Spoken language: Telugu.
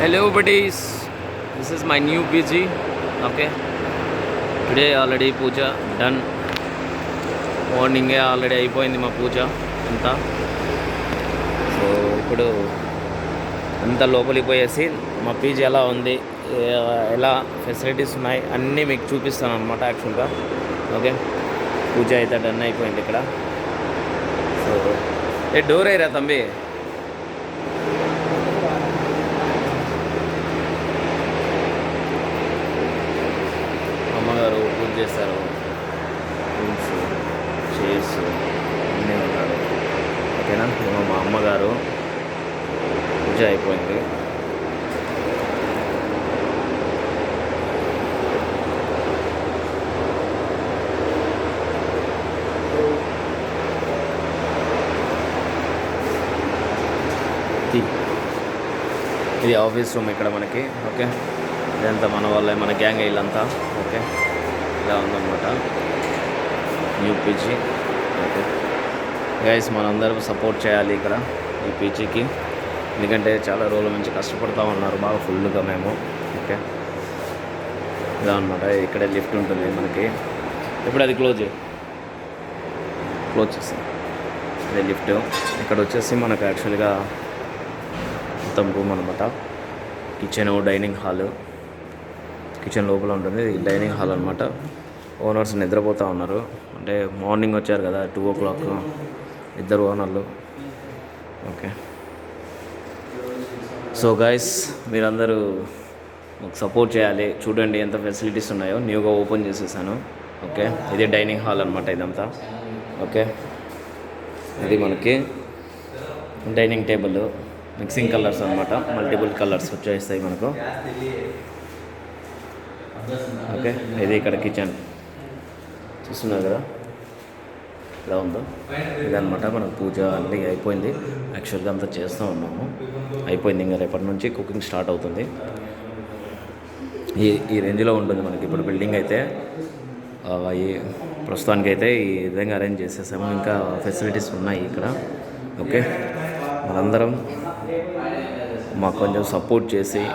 Hello buddies, this is my new PG. Okay, today already puja done. Morning already అయిపోయింది మా పూజ అంతా. సో ఇప్పుడు అంతా లోపలికి పోయేసి మా పీజీ ఎలా ఉంది, ఎలా ఫెసిలిటీస్ ఉన్నాయి అన్నీ మీకు చూపిస్తాను అనమాట యాక్చువల్గా. ఓకే, పూజ అయితే డన్ అయిపోయింది ఇక్కడ. సో డోర్ అయ్యారా తంబి? అమ్మగారు పూజ చేస్తారు, రూమ్స్ చైర్స్ అన్నీ ఉన్నారు. ఓకేనా, మా అమ్మగారు పూజ అయిపోయింది. ఇది ఆఫీస్ రూమ్ ఇక్కడ మనకి. ఓకే, ఇదంతా మన వాళ్ళే, మన గ్యాంగ్ వీళ్ళంతా. ఓకే, ఇలా ఉందన్నమాట న్యూ పీజీ. ఓకే గైస్, మనందరం సపోర్ట్ చేయాలి ఇక్కడ ఈ పీజీకి, ఎందుకంటే చాలా రోజుల నుంచి కష్టపడుతూ ఉన్నారు బాగా ఫుల్గా మేము. ఓకే, ఇలా అనమాట. ఇక్కడే లిఫ్ట్ ఉంటుంది మనకి. ఇప్పుడు అది క్లోజ్ చేస్తాం. అదే లిఫ్ట్. ఇక్కడ వచ్చేసి మనకు యాక్చువల్గా మొత్తం రూమ్ అనమాట. Kitchen, dining hall. కిచెన్ లోపల ఉంటుంది, డైనింగ్ హాల్ అనమాట. ఓనర్స్ నిద్రపోతూ ఉన్నారు, అంటే మార్నింగ్ వచ్చారు కదా 2 o'clock, ఇద్దరు ఓనర్లు. ఓకే, సో గైస్ మీరందరూ మాకు సపోర్ట్ చేయాలి. చూడండి ఎంత ఫెసిలిటీస్ ఉన్నాయో, న్యూగా ఓపెన్ చేసేసాను. ఓకే, ఇది డైనింగ్ హాల్ అనమాట ఇదంతా. ఓకే, ఇది మనకి డైనింగ్ టేబుల్, మిక్సింగ్ కలర్స్ అనమాట, మల్టిపుల్ కలర్స్ వచ్చేస్తాయి మనకు. ఓకే, ఇది ఇక్కడ కిచెన్ చూస్తున్నారు కదా ఇలా ఉందో. ఇదనమాట మనకు పూజ అన్నీ అయిపోయింది. యాక్చువల్గా అంతా చేస్తూ ఉన్నాము, అయిపోయింది. ఇంకా రేపటి నుంచి కుకింగ్ స్టార్ట్ అవుతుంది. ఈ రేంజ్లో ఉంటుంది మనకి ఇప్పుడు బిల్డింగ్ అయితే. ఈ ప్రస్తుతానికి అయితే ఈ విధంగా అరేంజ్ చేసేసాము. ఇంకా ఫెసిలిటీస్ ఉన్నాయి ఇక్కడ. ఓకే, మనందరం మాకు కొంచెం సపోర్ట్ చేసి